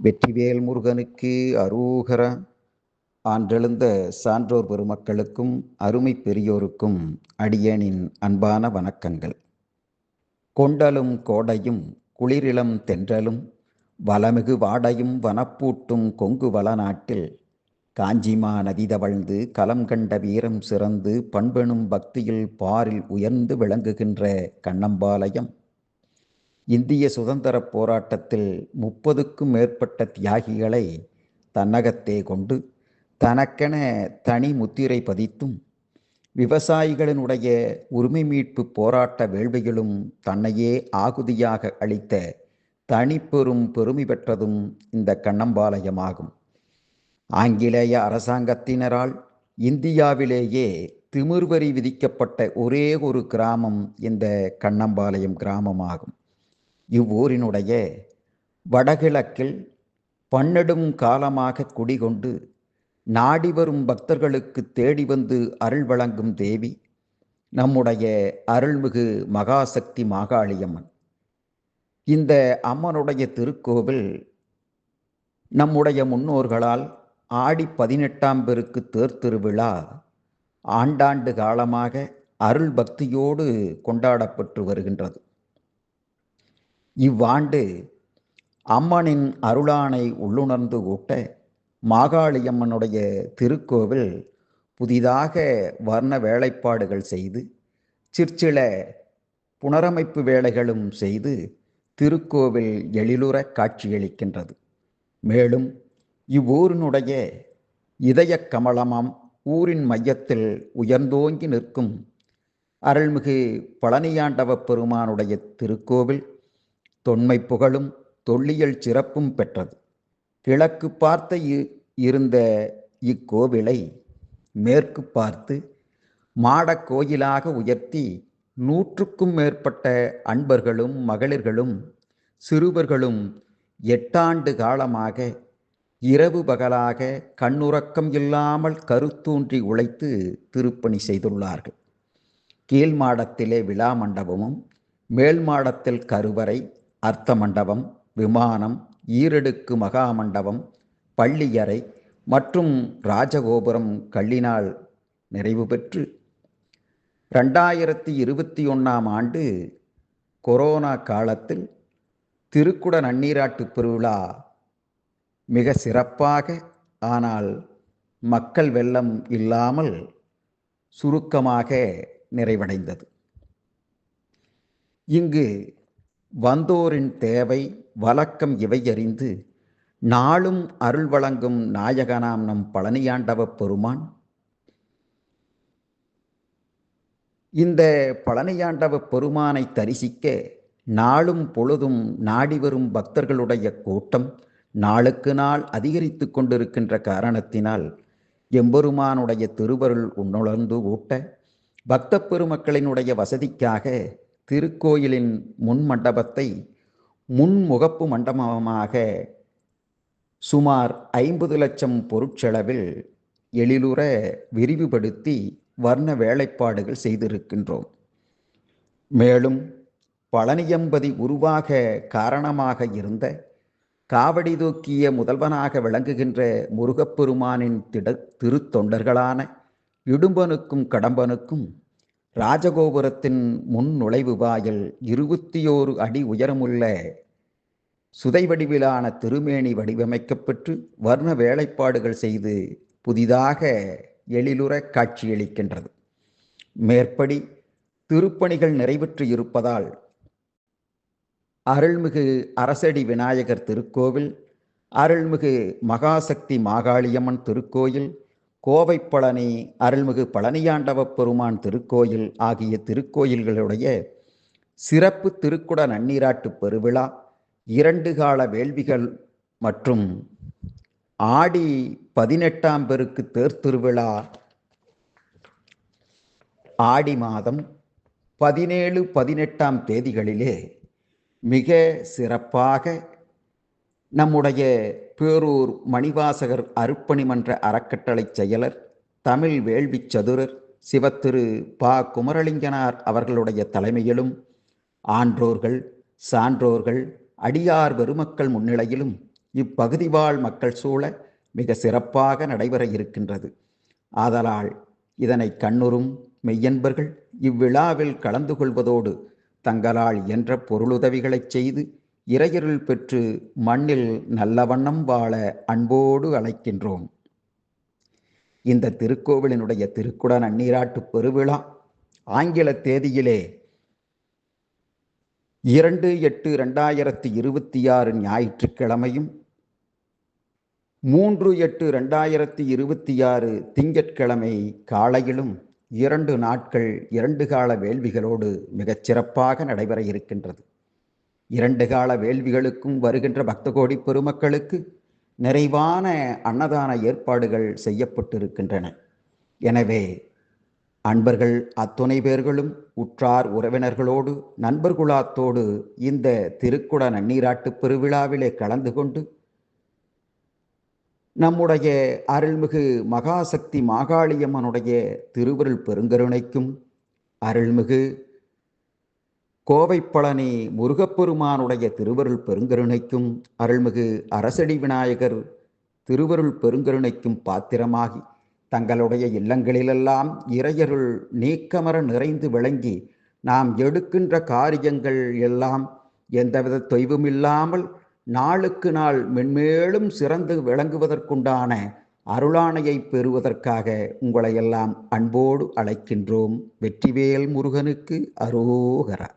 வெற்றிவேல் முருகனுக்கு அரூகரா. ஆன்றெழுந்த சான்றோர் பெருமக்களுக்கும் அருமை பெரியோருக்கும் அடியேனின் அன்பான வணக்கங்கள். கொண்டலும் கோடையும் குளிரிளம் தென்றலும் வளமிகு வாடையும் வனப்பூட்டும் கொங்கு வளநாட்டில் காஞ்சிமா நதி தவழ்ந்து களம் கண்ட வீரம் சிறந்து பண்பெனும் பக்தியில் பாரில் உயர்ந்து விளங்குகின்ற கண்ணம்பாளையம் இந்திய சுதந்திரப் போராட்டத்தில் 30க்கும் மேற்பட்ட தியாகிகளை தன்னகத்தே கொண்டு தனக்கென தனி முத்திரை பதித்தும் விவசாயிகளினுடைய உரிமை மீட்பு போராட்ட வேள்விகளும் தன்னையே ஆகுதியாக அளித்த தனிப்பெரும் பெருமை பெற்றதும் இந்த கண்ணம்பாளையமாகும். ஆங்கிலேய அரசாங்கத்தினரால் இந்தியாவிலேயே திமிர்வரி விதிக்கப்பட்ட ஒரே ஒரு கிராமம் இந்த கண்ணம்பாளையம் கிராமமாகும். இவ்வூரினுடைய வடகிழக்கில் பன்னெடும் காலமாக குடிகொண்டு நாடி வரும் பக்தர்களுக்கு தேடி வந்து அருள் வழங்கும் தேவி நம்முடைய அருள்மிகு மகாசக்தி மாகாளியம்மன். இந்த அம்மனுடைய திருக்கோவில் நம்முடைய முன்னோர்களால் ஆடி 18ஆம் பெருக்கு தேர் திருவிழா ஆண்டாண்டு காலமாக அருள் பக்தியோடு கொண்டாடப்பட்டு வருகின்றது. இவ்வாண்டு அம்மனின் அருளானை உள்ளுணர்ந்து ஊட்ட மாகாளியம்மனுடைய திருக்கோவில் புதிதாக வர்ண வேலைப்பாடுகள் செய்து சிற்சில புனரமைப்பு வேலைகளும் செய்து திருக்கோவில் எழிலுற காட்சியளிக்கின்றது. மேலும் இவ்வூரினுடைய இதய கமலமாம் ஊரின் மையத்தில் உயர்ந்தோங்கி நிற்கும் அருள்மிகு பழனியாண்டவ பெருமானுடைய திருக்கோவில் தொன்மை புகழும் தொல்லியல் சிறப்பும் பெற்றது. கிழக்கு பார்த்த இருந்த இக்கோவிலை மேற்கு பார்த்து மாடக் கோயிலாக உயர்த்தி 100க்கும் மேற்பட்ட அன்பர்களும் மகளிர்களும் சிறுவர்களும் 8 ஆண்டு காலமாக இரவு பகலாக கண்ணுறக்கம் இல்லாமல் கருத்தூன்றி உழைத்து திருப்பணி செய்துள்ளார்கள். கீழ் மாடத்திலே விழா மண்டபமும் மேல் மாடத்தில் கருவறை, அர்த்த மண்டபம், விமானம், ஈரடுக்கு மகா மண்டபம், பள்ளியறை மற்றும் ராஜகோபுரம் கல்லினால் நிறைவு பெற்று 2021ஆம் ஆண்டு கொரோனா காலத்தில் திருக்குட நன்னீராட்டு பெருவிழா மிக சிறப்பாக, ஆனால் மக்கள் வெள்ளம் இல்லாமல் சுருக்கமாக நிறைவடைந்தது. இங்கு வந்தோரின் தேவை வழக்கம் இவை அறிந்து நாளும் அருள் வழங்கும் நாயகனாம் நம் பழனியாண்டவ பெருமான் இந்த பழனியாண்டவ பெருமானை தரிசிக்க நாளும் பொழுதும் நாடி வரும் பக்தர்களுடைய கூட்டம் நாளுக்கு நாள் அதிகரித்து கொண்டிருக்கின்ற காரணத்தினால் எம்பெருமானுடைய திருவருள் உணர்ந்து ஊட்ட பக்த பெருமக்களினுடைய வசதிக்காக திருக்கோயிலின் முன் மண்டபத்தை முன்முகப்பு மண்டபமாக சுமார் 50 லட்சம் பொருட்செலவில் எழிலுற விரிவுபடுத்தி வர்ண வேலைப்பாடுகள் செய்திருக்கின்றோம். மேலும் பழனியம்பதி உருவாக காரணமாக இருந்த காவடி தூக்கிய முதல்வனாக விளங்குகின்ற முருகப்பெருமானின் திருத்தொண்டர்களான இடும்பனுக்கும் கடம்பனுக்கும் ராஜகோபுரத்தின் முன் நுழைவு வாயில் 21 அடி உயரமுள்ள சுதை வடிவிலான திருமேனி வடிவமைக்கப்பட்டு வர்ண வேலைப்பாடுகள் செய்து புதிதாக எழிலுற காட்சியளிக்கின்றது. மேற்படி திருப்பணிகள் நிறைவுற்று இருப்பதால் அருள்மிகு அரசடி விநாயகர் திருக்கோவில், அருள்மிகு மகாசக்தி மாகாளியம்மன் திருக்கோயில், கோவை பழனி அருள்மிகு பழனியாண்டவ பெருமான் திருக்கோயில் ஆகிய திருக்கோயில்களுடைய சிறப்பு திருக்குட நன்னீராட்டு பெருவிழா 2 கால வேள்விகள் மற்றும் ஆடி 18ஆம் பெருக்கு தேர் திருவிழா ஆடி மாதம் 17, 18ஆம் தேதிகளிலே மிக சிறப்பாக நம்முடைய பேரூர் மணிவாசகர் அருப்பணி மன்ற அறக்கட்டளை செயலர் தமிழ் வேள்வி சதுரர் சிவத்திரு ப. குமரலிங்கனார் அவர்களுடைய தலைமையிலும் ஆன்றோர்கள், சான்றோர்கள், அடியார் பெருமக்கள் முன்னிலையிலும் இப்பகுதி வாழ் மக்கள் சூழ மிக சிறப்பாக நடைபெற இருக்கின்றது. ஆதலால் இதனை கண்ணுறும் மெய்யன்பர்கள் இவ்விழாவில் கலந்து கொள்வதோடு தங்களால் என்ற பொருளுதவிகளைச் செய்து இறையருள் பெற்று மண்ணில் நல்ல வண்ணம் வாழ அன்போடு அழைக்கின்றோம். இந்த திருக்கோவிலினுடைய திருக்குட நன்னீராட்டு பெருவிழா ஆங்கில தேதியிலே 2/8/2026 ஞாயிற்றுக்கிழமையும் 3/8/2026 திங்கட்கிழமை காலையிலும் 2 நாட்கள் 2 கால வேள்விகளோடு மிகச்சிறப்பாக நடைபெற இருக்கின்றது. 2 கால வேள்விகளுக்கும் வருகின்ற பக்தகோடி பெருமக்களுக்கு நிறைவான அன்னதான ஏற்பாடுகள் செய்யப்பட்டிருக்கின்றன. எனவே அன்பர்கள் அத்துணை பேர்களும் உற்றார் உறவினர்களோடு நண்பர்குலாத்தோடு இந்த திருக்குட நன்னீராட்டு பெருவிழாவிலே கலந்து கொண்டு நம்முடைய அருள்மிகு மகாசக்தி மாகாளியம்மனுடைய திருவருள் பெருங்கருணைக்கும், அருள்மிகு கோவை பழனி முருகப்பெருமானுடைய திருவருள் பெருங்கருணைக்கும், அருள்மிகு அரசடி விநாயகர் திருவருள் பெருங்கருணைக்கும் பாத்திரமாகி தங்களுடைய இல்லங்களிலெல்லாம் இறையருள் நீக்கமர நிறைந்து விளங்கி நாம் எடுக்கின்ற காரியங்கள் எல்லாம் எந்தவித தொய்வுமில்லாமல் நாளுக்கு நாள் மென்மேலும் சிறந்து விளங்குவதற்குண்டான அருளாணையை பெறுவதற்காக உங்களை எல்லாம் அன்போடு அழைக்கின்றோம். வெற்றிவேல் முருகனுக்கு அரோகரா.